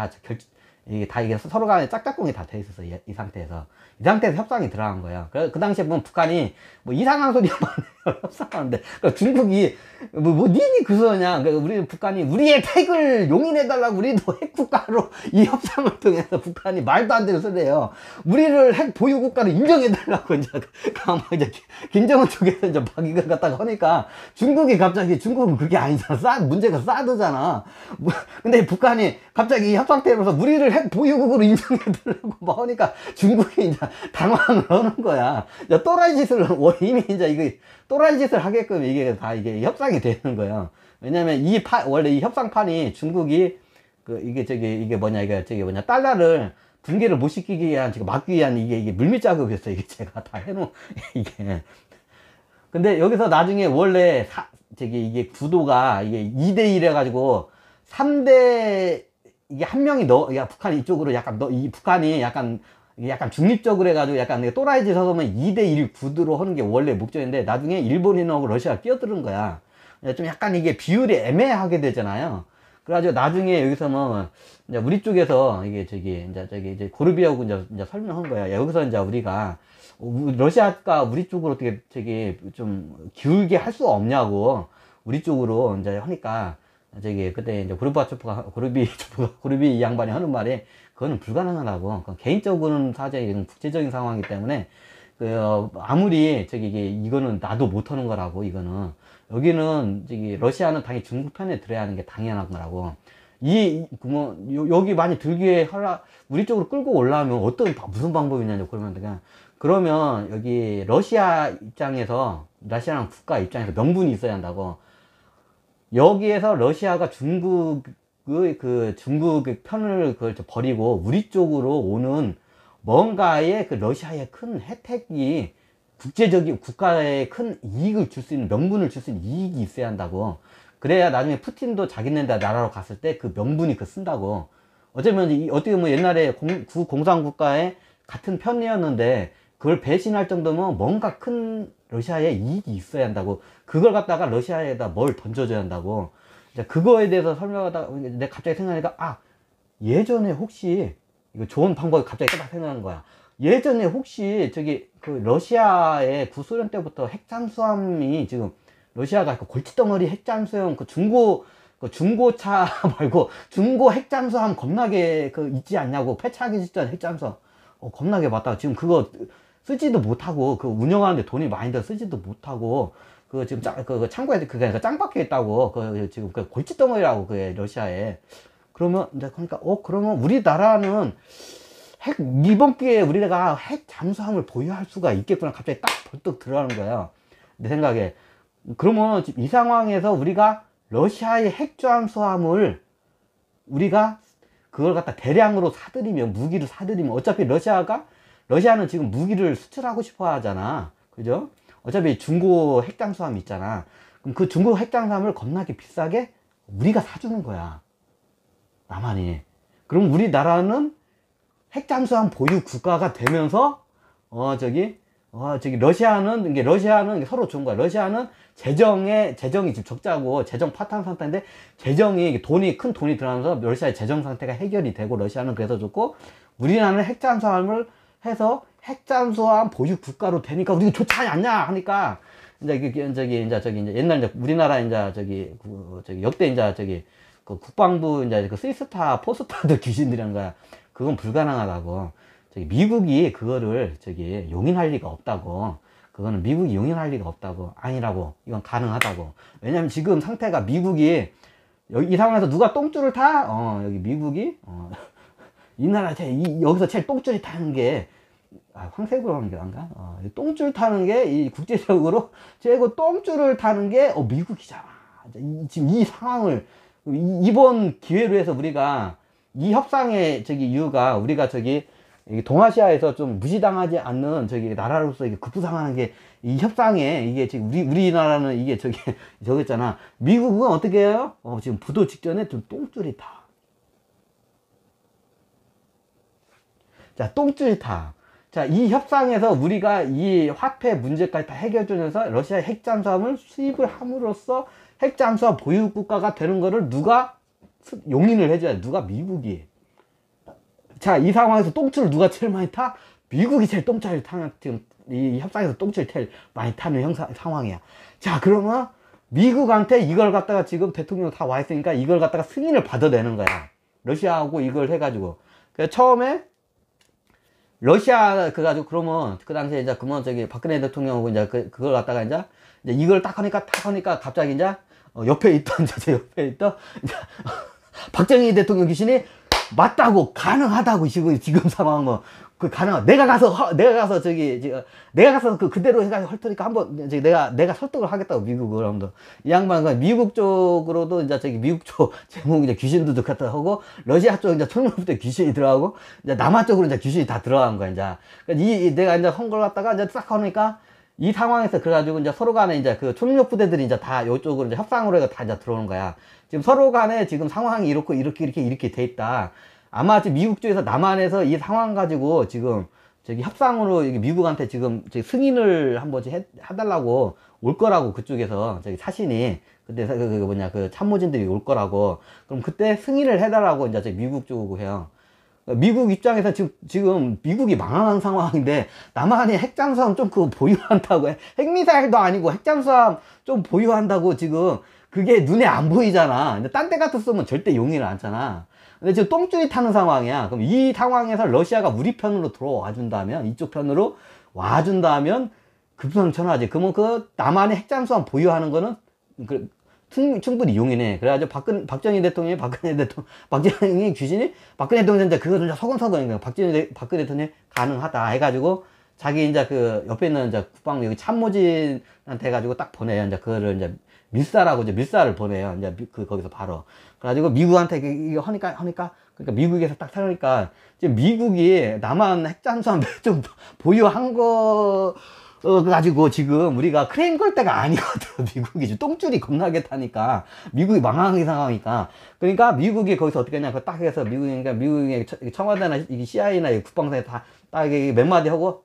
이게 서로 간에 짝짝꿍이 다 돼 있었어. 이 상태에서 협상이 들어간 거예요. 그 당시에 보면 북한이 뭐 이상한 소리만 해요. 협상하는데 그러니까 중국이 니니 그러냐. 그러니까 북한이 우리의 핵을 용인해달라고 우리도 핵 국가로 이 협상을 통해서 북한이 말도 안 되는 소리예요. 우리를 핵 보유 국가로 인정해달라고 이제 김정은 쪽에서 이제 막 이걸 갖다가 하니까 중국은 그게 아니잖아. 문제가 사드잖아. 근데 북한이 갑자기 협상 테이블에서 우리를 핵 보유국으로 인정해달라고 막 하니까 중국이 이제 당황을 하는 거야. 또라이 짓을 이미 이제 이거 또라이 짓을 하게끔 이게 다 이게 협상이 되는 거예요. 왜냐면 원래 이 협상판이 중국이 이게 뭐냐 달러를 붕괴를 못 시키기 위한 막기 위한 이게 물밑 작업이었어요. 이게 제가 다 해놓은 이게. 근데 여기서 나중에 원래 이게 구도가 이게 2대1 해가지고 3대 이게 한 명이 북한 이쪽으로 북한이 약간 중립적으로 해가지고 약간 또라이 짓 하면 2대1 구도로 하는 게 원래 목적인데 나중에 일본인하고 러시아가 끼어드는 거야. 좀 약간 이게 비율이 애매하게 되잖아요. 그래가지고 나중에 여기서 뭐 이제 우리 쪽에서 이게 이제 고르비하고 이제 설명한 거야. 여기서 이제 우리가 러시아가 우리 쪽으로 어떻게 좀 기울게 할 수 없냐고 우리 쪽으로 이제 하니까 그때 이제 고르비 이 양반이 하는 말이 그거는 불가능하다고. 개인적으로는 사실 국제적인 상황이기 때문에 아무리 이거는 나도 못하는 거라고. 이거는 여기는 러시아는 당연히 중국 편에 들어야 하는 게 당연한 거라고. 여기 많이 들기에 우리 쪽으로 끌고 올라오면 무슨 방법이냐고. 그러면 여기 러시아 입장에서, 러시아랑 국가 입장에서 명분이 있어야 한다고. 여기에서 러시아가 중국의 편을 버리고 우리 쪽으로 오는 뭔가의 러시아의 큰 혜택이, 국제적인 국가에 큰 이익을 줄 수 있는, 명분을 줄 수 있는 이익이 있어야 한다고. 그래야 나중에 푸틴도 자기네 나라로 갔을 때 그 명분이 쓴다고. 어쩌면 어떻게 보면 옛날에 공산국가의 같은 편이었는데 그걸 배신할 정도면 뭔가 큰 러시아에 이익이 있어야 한다고. 그걸 갖다가 러시아에다 뭘 던져줘야 한다고. 그거에 대해서 설명하다가 내가 갑자기 생각하니까, 예전에 혹시, 이거 좋은 방법이 갑자기 딱 생각나는 거야. 예전에 혹시 러시아의 구소련 때부터 핵잠수함이 지금, 러시아가 골칫덩어리 핵잠수함, 중고차 말고 중고 핵잠수함 겁나게 있지 않냐고. 폐차하기 직전 핵잠수함 겁나게 봤다가 지금 그거 쓰지도 못하고, 운영하는데 돈이 많이 더 쓰지도 못하고, 지금 창고에 그게 짱 박혀 있다고. 지금 골칫덩어리라고, 러시아에. 그러면 이제 그러면 우리나라는 이번 기회에 우리가 핵 잠수함을 보유할 수가 있겠구나. 갑자기 딱 벌떡 들어가는 거야, 내 생각에. 그러면 이 상황에서 우리가 러시아의 핵 잠수함을 우리가 그걸 갖다 대량으로 사들이면, 무기를 사들이면, 어차피 러시아는 지금 무기를 수출하고 싶어 하잖아. 그죠? 어차피 중고 핵잠수함 있잖아. 그럼 그 중고 핵잠수함을 겁나게 비싸게 우리가 사주는 거야, 남한이. 그럼 우리나라는 핵잠수함 보유 국가가 되면서, 러시아는 서로 좋은 거야. 러시아는 재정이 지금 적자고, 재정 파탄 상태인데, 큰 돈이 들어가면서 러시아의 재정 상태가 해결이 되고, 러시아는 그래서 좋고, 우리나라는 핵잠수함을 해서 핵잠수함 보유 국가로 되니까 우리가 좋지 않냐 하니까, 이제 옛날 우리나라 역대 국방부 스위스타 포스타드 귀신들이라는 거야. 그건 불가능하다고. 미국이 그거를 용인할 리가 없다고. 그거는 미국이 용인할 리가 없다고. 아니라고. 이건 가능하다고. 왜냐면 지금 상태가, 미국이 이 상황에서 누가 똥줄을 타? 여기 미국이 이 나라 여기서 제일 똥줄이 타는 게, 황색으로 하는 게 난가? 똥줄 타는 게, 이 국제적으로 최고 똥줄을 타는 게 미국이잖아. 지금 이 상황을, 이번 기회로 해서 우리가 이 협상의 이유가, 우리가 동아시아에서 좀 무시당하지 않는 나라로서 급부상하는 게, 이 협상에 이게 지금 우리나라는 이게 있잖아. 미국은 어떻게 해요? 지금 부도 직전에 좀 똥줄이 타. 자, 똥줄이 타. 자, 이 협상에서 우리가 이 화폐 문제까지 다 해결해주면서 러시아의 핵잠수함을 수입을 함으로써 핵잠수함 보유 국가가 되는 거를 누가 용인을 해줘야 돼. 누가? 미국이. 자, 이 상황에서 똥줄을 누가 제일 많이 타? 미국이 제일 똥줄을 타는, 지금 이 협상에서 똥줄을 제일 많이 타는 상황이야. 자, 그러면 미국한테 이걸 갖다가, 지금 대통령 다 와 있으니까 이걸 갖다가 승인을 받아내는 거야. 러시아하고 이걸 해가지고. 그래서 처음에 러시아 그러면 그 당시에 이제 박근혜 대통령하고 이제 그걸 갖다가 이제 이걸 딱 하니까 갑자기 이제 옆에 있던 박정희 대통령 귀신이 맞다고, 가능하다고. 지금 상황은 내가 가서 그대로 해가지고 할 테니까 한번 내가 설득을 하겠다고, 미국을. 한번 이 양반 미국 쪽으로도 이제 미국 쪽 제목 이제 귀신도 갖다 하고, 러시아 쪽 이제 총무부터 귀신이 들어가고, 이제 남한 쪽으로 이제 귀신이 다 들어간 거야. 이제 내가 이제 한 걸 갖다가 이제 싹 하니까, 이 상황에서 그래가지고 이제 서로 간에 이제 총력 부대들이 이제 다 이쪽으로 이제 협상으로 해서 다 이제 들어오는 거야. 지금 서로 간에 지금 상황이 이렇게 돼 있다. 아마 지금 미국 쪽에서, 남한에서 이 상황 가지고 지금 협상으로 미국한테 지금 승인을 한번 해달라고 올 거라고, 그쪽에서 사신이 그때 참모진들이 올 거라고. 그럼 그때 승인을 해달라고 이제 미국 쪽으로 해요. 미국 입장에서 지금 미국이 망한 상황인데, 남한이 핵잠수함 좀 보유한다고, 핵미사일도 아니고 핵잠수함 좀 보유한다고, 지금 그게 눈에 안 보이잖아. 근데 딴 데 같았으면 절대 용인을 안 하잖아. 근데 지금 똥줄이 타는 상황이야. 그럼 이 상황에서 러시아가 우리 편으로 들어와 준다면, 이쪽 편으로 와 준다면 급선천하지. 그러면 그 남한의 핵잠수함 보유하는 거는 충분히 용인해. 그래가지고 박정희 대통령이 귀신이 박근혜 대통령 이제 그거를 서근서근 박근혜 대통령이 가능하다 해가지고 자기 이제 그 옆에 있는 이제 국방 여기 참모진한테 해가지고 딱 보내요. 이제 그거를 이제 밀사라고 이제 밀사를 보내요. 이제 거기서 바로. 그래가지고 미국한테 이거 하니까 그러니까 미국에서 딱 사니까 지금 미국이 남한 핵잠수함 좀 보유한 거 가지고 지금 우리가 크레임 걸 때가 아니거든. 미국이 지금 똥줄이 겁나게 타니까 미국이 망하는 상황이니까. 그러니까 미국이 거기서 어떻게 했냐, 딱 해서 미국의 청와대나 CIA나 국방부에 다 딱 몇 마디 하고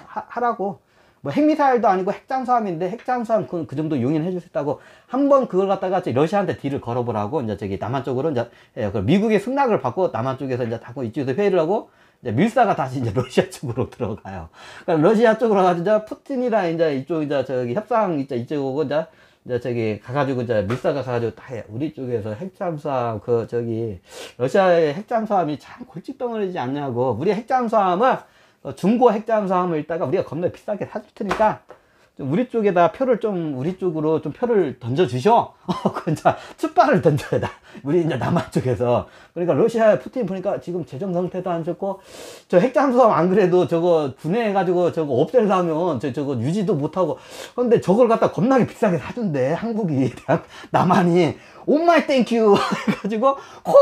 하라고. 뭐 핵미사일도 아니고 핵잠수함인데 핵잠수함 그 정도 용인해 줄 수 있다고 한번 그걸 갖다가 러시아한테 딜을 걸어보라고 이제 저기 남한 쪽으로 이제 해요. 미국의 승낙을 받고 남한 쪽에서 이제 다고 이쪽에서 회의를 하고 이제 밀사가 다시 이제 러시아 쪽으로 들어가요. 그러니까 러시아 쪽으로 가서 이제 푸틴이랑 이제 이쪽 이제 저기 협상 이쪽으로 이제 저기 가가지고 이제 밀사가 가가지고 다 해. 우리 쪽에서 핵잠수함 저기 러시아의 핵잠수함이 참 골칫덩어리지 않냐고. 우리 핵잠수함을 중고 핵잠수함을 있다가 우리가 겁나 비싸게 사줄 테니까 좀 우리 쪽에다 표를 좀 우리 쪽으로 좀 표를 던져 주셔. 진짜 축발을 던져야 돼. 우리 이제 남한 쪽에서. 그러니까 러시아 푸틴 보니까 지금 재정 상태도 안 좋고 저 핵잠수함 안 그래도 저거 분해해가지고 저거 없애려면 저거 유지도 못하고 근데 저걸 갖다 겁나게 비싸게 사준대 한국이 남한이 오마이 땡큐 해가지고 콜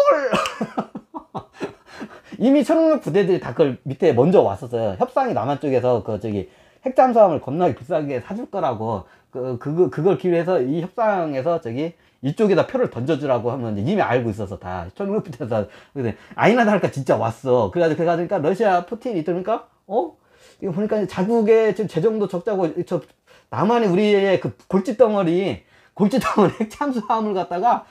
이미 초능력 부대들이 다 그걸 밑에 먼저 왔었어요. 협상이 남한 쪽에서 저기 핵잠수함을 겁나게 비싸게 사줄 거라고 그걸 기회해서 이 협상에서 저기 이쪽에다 표를 던져주라고 하면 이미 알고 있어서 다 초능력 부대에서 아니나 다를까 진짜 왔어. 그래가지고 러시아 푸틴이 이러니까 이거 보니까 자국의 지금 재정도 적자고 남한이 우리의 그 골칫덩어리 핵잠수함을 갖다가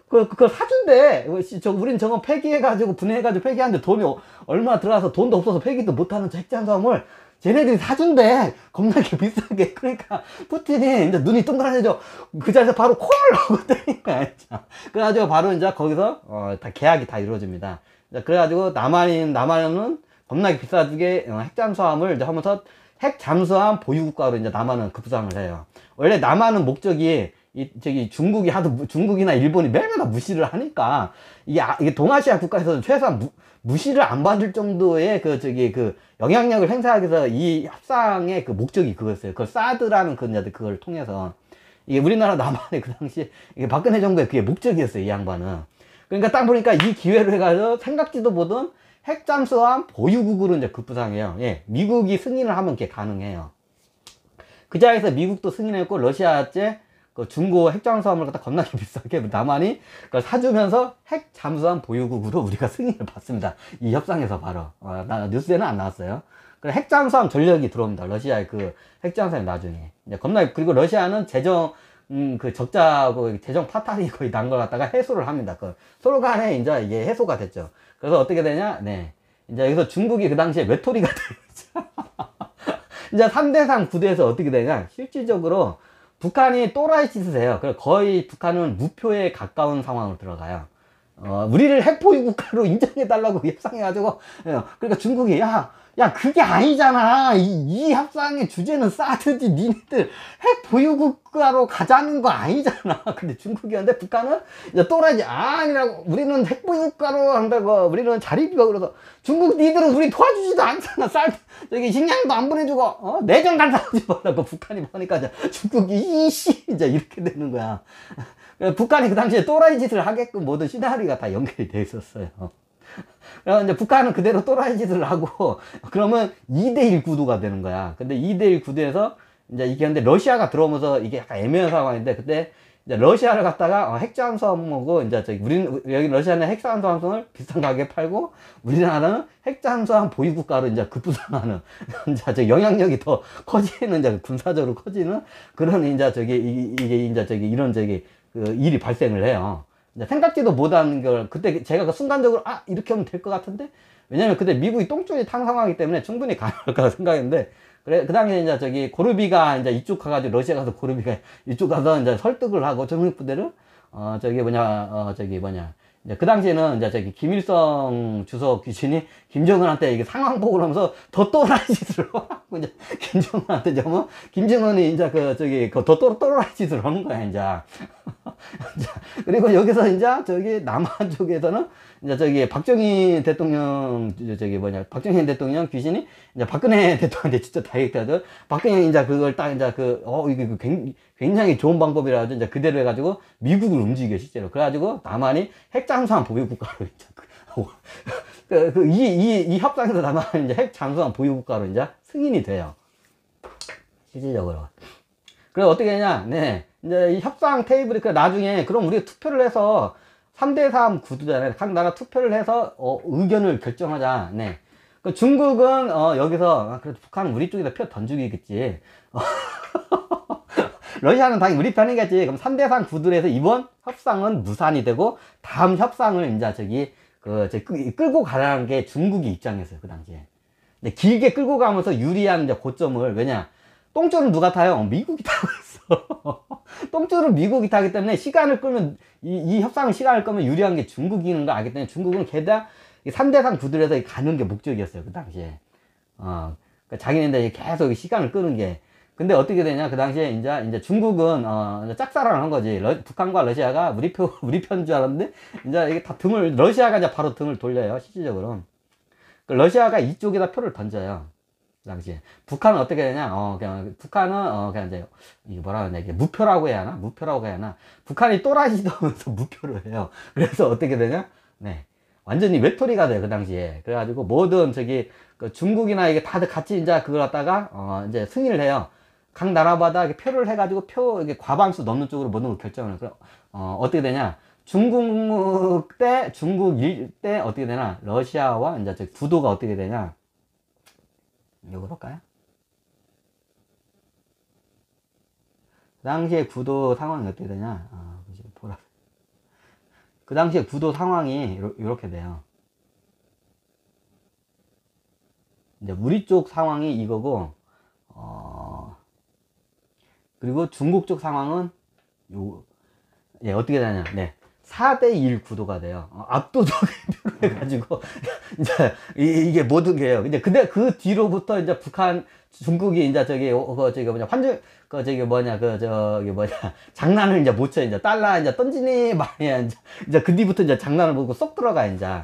그걸 사준대. 우린 저거 폐기해가지고, 분해해가지고 폐기하는데 돈이 얼마 들어가서 돈도 없어서 폐기도 못하는 저 핵잠수함을 쟤네들이 사준대. 겁나게 비싸게. 그러니까, 푸틴이 이제 눈이 동그라져져. 그 자리에서 바로 콜! 하고 때린 거야, 진짜. 그래가지고 바로 이제 거기서, 다 계약이 다 이루어집니다. 그래가지고 남한은 겁나게 비싸게 핵잠수함을 이제 하면서 핵잠수함 보유국가로 이제 남한은 급상을 해요. 원래 남한은 목적이 저기 중국이나 일본이 매일마다 무시를 하니까 이게 동아시아 국가에서는 최소한 무시를 안 받을 정도의 그 영향력을 행사하기 위해서 이 협상의 그 목적이 그거였어요. 그걸 사드라는 그걸 통해서 이게 우리나라 남한의 그 당시 이게 박근혜 정부의 그게 목적이었어요. 이 양반은. 그러니까 딱 보니까 이 기회로 해가지고 생각지도 못한 핵잠수함 보유국으로 이제 급부상해요. 예, 미국이 승인을 하면 그게 가능해요. 그 자리에서 미국도 승인했고 러시아제 중고 핵잠수함을 갖다 겁나게 비싸게 남한이 그걸 사주면서 핵잠수함 보유국으로 우리가 승인을 받습니다. 이 협상에서 바로 뉴스에는 안 나왔어요. 그래 핵잠수함 전력이 들어옵니다. 러시아의 그 핵잠수함이 나중에 이제 겁나게. 그리고 러시아는 재정 적자고 재정 파탄이 거의 난 걸 갖다가 해소를 합니다. 서로 간에 이제 이게 해소가 됐죠. 그래서 어떻게 되냐? 네. 이제 여기서 중국이 그 당시에 외톨이가 되죠. 이제 3대3 구도에서 어떻게 되냐? 실질적으로 북한이 또라이 짓을 해요. 거의 북한은 무표에 가까운 상황으로 들어가요. 우리를 핵포위 국가로 인정해달라고 협상해가지고, 그러니까 중국이, 야, 그게 아니잖아. 이 협상의 주제는 사드지. 니네들 핵 보유국가로 가자는 거 아니잖아. 근데 중국이었는데 북한은 이제 또라이지. 아니라고. 우리는 핵 보유국가로 한다고. 우리는 자립이고 그래서 중국 니들은 우리 도와주지도 않잖아. 저기 식량도 안 보내주고, 내정 간사하지 말라고 북한이 보니까 중국이 이제 이렇게 되는 거야. 북한이 그 당시에 또라이 짓을 하게끔 모든 시나리오가 다 연결이 돼 있었어요. 그래서 이제 북한은 그대로 또라이 짓을 하고, 그러면 2대1 구도가 되는 거야. 근데 2대1 구도에서, 이제 이게 근데 러시아가 들어오면서 이게 약간 애매한 상황인데, 그때 이제 러시아를 갖다가 핵잠수함하고, 이제 여기 러시아는 핵잠수함을 비싼 가격에 팔고, 우리나라는 핵잠수함 보유국가로 이제 급부상하는, 이제 영향력이 더 커지는, 이제 군사적으로 커지는 그런 이제 이게 이제 이런 일이 발생을 해요. 생각지도 못한 걸 그때 제가 순간적으로 이렇게 하면 될 것 같은데, 왜냐면 그때 미국이 똥줄이 탄 상황이기 때문에 충분히 가능할 거라 생각했는데, 그래 그 당시에 이제 고르비가 이제 이쪽 가가지고 러시아 가서 고르비가 이쪽 가서 이제 설득을 하고 정력 부대를 이제 그 당시에는 이제 저기 김일성 주석 귀신이 김정은한테 이게 상황 보고를 하면서 더 또라이 짓을 하고 이제 김정은한테 이제 뭐 김정은이 이제 그 저기 그 더 또라이 짓을 하는 거야 이제. 그리고 여기서 이제 저기 남한 쪽에서는 이제 저기 박정희 대통령 저기 뭐냐 박정희 대통령 귀신이 이제 박근혜 대통령한테 진짜 다이렉트하죠. 박근혜 이제 그걸 딱 이제 이게 굉장히 좋은 방법이라 서 이제 그대로 해가지고 미국을 움직여 실제로. 그래가지고 남한이 핵 잠수함 보유 국가로 이제 이 협상에서 남한이 이제 핵 잠수함 보유 국가로 이제 승인이 돼요. 실질적으로. 그래서 어떻게 하냐, 네. 이제 이 협상 테이블이, 나중에, 그럼 우리가 투표를 해서 3대3 구도잖아요. 각 나라 투표를 해서, 의견을 결정하자. 네. 중국은, 여기서, 그래도 북한은 우리 쪽에다 표 던지겠지. 러시아는 당연히 우리 편이겠지. 그럼 3대3 구도로 해서 이번 협상은 무산이 되고, 다음 협상을 이제 끌고 가라는 게 중국이 입장이었어요. 그 당시에. 근데 길게 끌고 가면서 유리한 이제 고점을, 왜냐. 똥줄은 누가 타요? 미국이 타고 있어. 똥줄은 미국이 타기 때문에 시간을 끌면, 이 협상을 시간을 끌면 유리한 게 중국이는 걸 알기 때문에 중국은 게다가 3대3 구도에서 가는 게 목적이었어요. 그 당시에. 그러니까 자기네들 계속 시간을 끄는 게. 근데 어떻게 되냐? 그 당시에 이제 중국은, 짝사랑을 한 거지. 북한과 러시아가 우리 편인 줄 알았는데, 이제 이게 다 러시아가 이제 바로 등을 돌려요. 실질적으로. 러시아가 이쪽에다 표를 던져요. 그 당시에. 북한은 어떻게 되냐? 북한은, 그냥 이제, 이게 뭐라 그러냐? 이게 무표라고 해야 하나? 무표라고 해야 하나? 북한이 또라이도 하면서 무표를 해요. 그래서 어떻게 되냐? 네. 완전히 외톨이가 돼요. 그 당시에. 그래가지고 모든 중국이나 이게 다들 같이 이제 그걸 갖다가, 이제 승인을 해요. 각 나라마다 이렇게 표를 해가지고 이게 과반수 넣는 쪽으로 모든 걸 결정을 해요. 어떻게 되냐? 중국 때 어떻게 되나? 러시아와 이제 구도가 어떻게 되냐? 이거 볼까요? 그 당시에 구도 상황이 어떻게 되냐? 그 당시에 구도 상황이 이렇게 돼요. 이제 우리 쪽 상황이 이거고, 그리고 중국 쪽 상황은 예, 어떻게 되냐? 네. 4대1 구도가 돼요. 압도적인 표로 해가지고, 이제, 이게 모든 게요. 근데 그 뒤로부터 이제 중국이 이제 장난을 이제 못 쳐. 이제 달러 이제 던지니 말이야. 이제 그 뒤부터 이제 장난을 보고 쏙 들어가, 이제.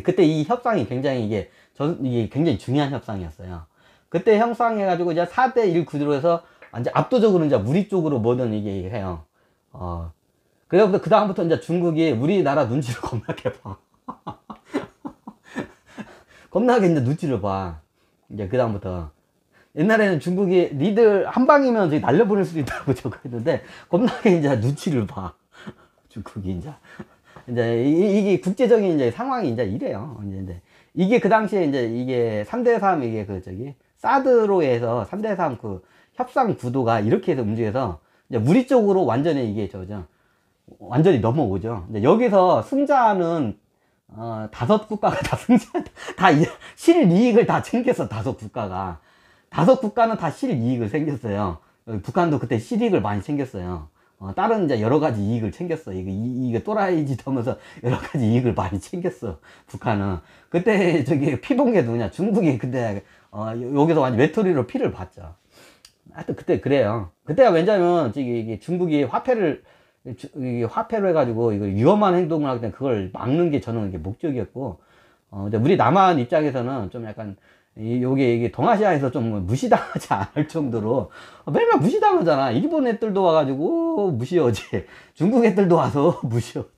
그때 이 협상이 굉장히 이게 굉장히 중요한 협상이었어요. 그때 협상해가지고 이제 4대1 구도로 해서 이제 압도적으로 이제 우리 쪽으로 뭐든 이게 해요. 그래서 그 다음부터 이제 중국이 우리나라 눈치를 겁나게 봐. 겁나게 이제 눈치를 봐. 이제 그 다음부터. 옛날에는 중국이 니들 한 방이면 저기 날려보낼 수도 있다고 저거 했는데, 겁나게 이제 눈치를 봐. 중국이 이제 이게 국제적인 이제 상황이 이제 이래요. 이제 이게 그 당시에 이제 이게 3대3 이게 사드로 해서 3대3 협상 구도가 이렇게 해서 움직여서 이제 우리 쪽으로 완전히 이게 완전히 넘어오죠. 이제 여기서 승자는 5국가가 다 실이익을 다 챙겼어. 5국가가. 5국가는 다 실이익을 챙겼어요. 북한도 그때 실이익을 많이 챙겼어요. 다른 이제 여러 가지 이익을 챙겼어. 이게 또라이 짓 하면서 여러 가지 이익을 많이 챙겼어. 북한은. 그때 피본 게 누구냐? 중국이 그때, 여기서 완전 외톨이로 피를 봤죠. 하여튼 그때 그래요. 그때가 왜냐면, 이게 중국이 화폐로 해가지고, 이거 위험한 행동을 하기 때문에 그걸 막는 게 저는 이게 목적이었고, 우리 남한 입장에서는 좀 약간, 이게 동아시아에서 좀 무시당하지 않을 정도로 매일 무시당하잖아. 일본 애들도 와가지고 무시하지. 중국 애들도 와서 무시하지.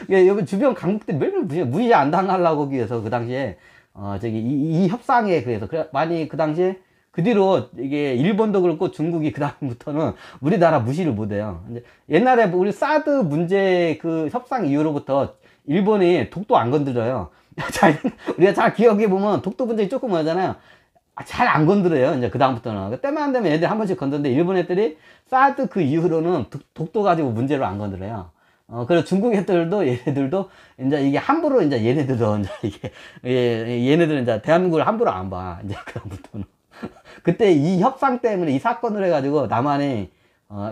여기 주변 강국들이 매일 무시 안 당하려고 하기 위해서 그 당시에 이 협상에 그래서 많이 그 당시에 그 뒤로 이게 일본도 그렇고 중국이 그 다음부터는 우리나라 무시를 못해요. 옛날에 우리 사드 문제 그 협상 이후로부터 일본이 독도 안 건드려요. 우리가 잘 기억해보면 독도 분쟁이 조금 오잖아요. 잘 안 건드려요. 이제 그다음부터는. 때만 안 되면 애들이 한 번씩 건드는데 일본 애들이 사드 그 이후로는 독도 가지고 문제를 안 건드려요. 그리고 중국 애들도 얘네들도 이제 이게 함부로 이제 얘네들도 이제 얘네들은 이제 대한민국을 함부로 안 봐. 이제 그다음부터는. 그때 이 협상 때문에 이 사건을 해가지고 남한이,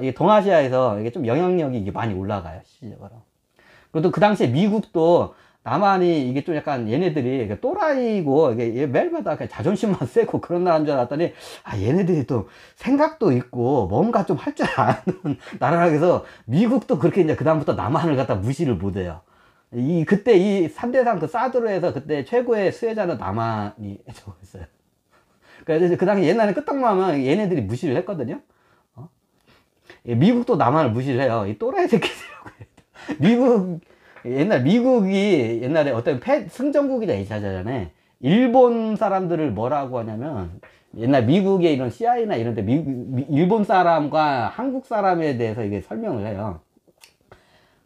이 동아시아에서 이게 좀 영향력이 이게 많이 올라가요. 실질적으로. 그리고 그 당시에 미국도 남한이 이게 좀 약간 얘네들이 또라이고 이게 매일마다 그냥 자존심만 세고 그런 나라인 줄 알았더니 아 얘네들이 또 생각도 있고 뭔가 좀 할 줄 아는 나라라 해서 미국도 그렇게 이제 그다음부터 남한을 갖다 무시를 못해요. 그때 이 3대상 그 사드로 해서 그때 최고의 수혜자는 남한이 저거였어요. 그래서 그 당시 옛날에 끄떡만 얘네들이 무시를 했거든요. 미국도 남한을 무시를 해요. 이 또라이 새끼들이라고 해요. 미국이 옛날에 어떤 승전국이자 2차전에 일본 사람들을 뭐라고 하냐면 옛날 미국의 이런 CIA나 이런 데 일본 사람과 한국 사람에 대해서 이게 설명을 해요.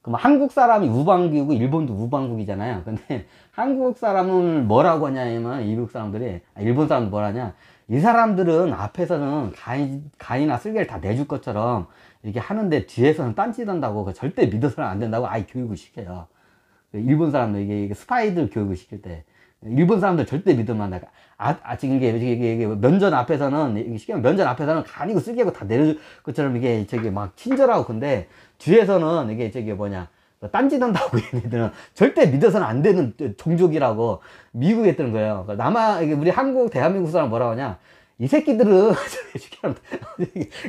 그럼 한국 사람이 우방국이고 일본도 우방국이잖아요. 근데 한국 사람은 뭐라고 하냐면 미국 사람들이 일본 사람들 뭐라냐, 이 사람들은 앞에서는 간이나 쓸개를 다 내줄 것처럼 이렇게 하는데 뒤에서는 딴짓한다고 절대 믿어서는 안 된다고 아예 교육을 시켜요. 일본 사람들 이게 스파이들 교육을 시킬 때 일본 사람들 절대 믿으면 안 돼. 지금 이게 면전 앞에서는 시키면 면전 앞에서는 간이고 쓸개고 다 내줄 것처럼 이게 막 친절하고, 근데 뒤에서는 이게 딴짓한다고 얘네들은 절대 믿어서는 안 되는 종족이라고 미국에 뜨는 거예요. 우리 한국 대한민국 사람 뭐라고 하냐, 이 새끼들은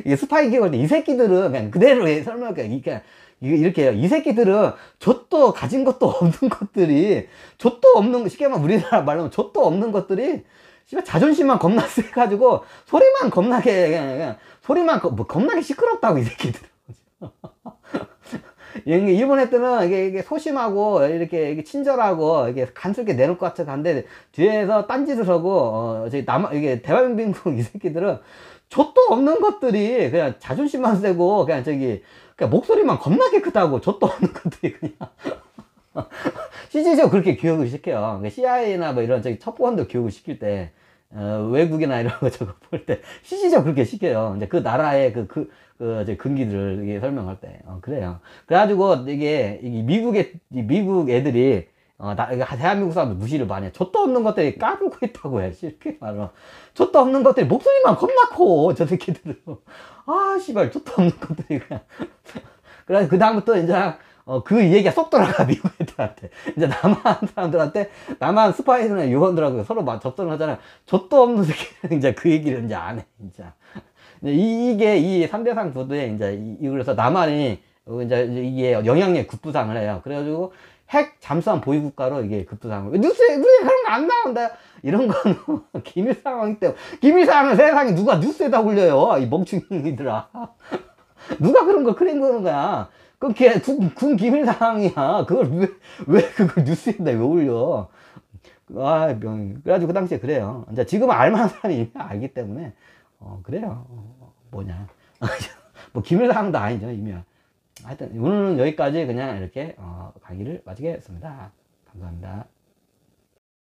이게 스파이 기업일 때 이 새끼들은 그냥 그대로 설명할게요. 이렇게 해요. 이 새끼들은 좆도 가진 것도 없는 것들이, 좆도 없는, 쉽게 말하면 우리나라 말로 하면 좆도 없는 것들이 자존심만 겁나 세가지고 소리만 겁나게 그냥 소리만 겁나게 시끄럽다고 이 새끼들은. 일본 애들은 이게 소심하고 이렇게 친절하고 이게 간섭게 내놓을 것 같아 간데 뒤에서 딴짓을 하고 이게 대한민국 이 새끼들은 좆도 없는 것들이 그냥 자존심만 세고 그냥 목소리만 겁나게 크다고, 좆도 없는 것들이 그냥 실질적으로 그렇게 교육을 시켜요. CIA나 뭐 이런 첩보원들 교육을 시킬 때 외국이나 이런 거 저거 볼 때 실질적으로 그렇게 시켜요. 이제 그 나라의 근기들을 이게 설명할 때 그래요. 그래가지고 이게 미국 애들이 대한민국 사람들 무시를 많이 해. 좆도 없는 것들이 까불고 있다고 해. 이렇게 말로. 좆도 없는 것들이 목소리만 겁나 커. 저 새끼들은. 아, 씨발, 좆도 없는 것들이 그냥. 그래서 그다음부터 이제 그 얘기가 쏙 돌아가, 미국 애들한테. 이제 남한 사람들한테, 남한 스파이나 요원들하고 서로 접선을 하잖아요. 좆도 없는 새끼들은 이제 그 얘기를 이제 안 해, 진짜. 이게 이 3대상 구도에 이제, 그래서 남한이 이제 이게 영향력 급부상을 해요. 그래가지고 핵 잠수함 보유국가로 이게 급부상을. 뉴스에 그런 거 안 나온다. 이런 거는 기밀 상황이기 때문에. 기밀 상황은 세상에 누가 뉴스에다 올려요. 이 멍충이들아. 누가 그런 거 크레임 거는 거야. 그럼 군 기밀 상황이야. 그걸 왜 그걸 뉴스에다 왜 올려. 아, 그래가지고 그 당시에 그래요. 이제 지금은 알만한 사람이 이미 알기 때문에, 그래요. 뭐냐. 뭐 기밀 상황도 아니죠, 이미. 하여튼, 오늘은 여기까지 그냥 이렇게, 강의를 마치겠습니다. 감사합니다.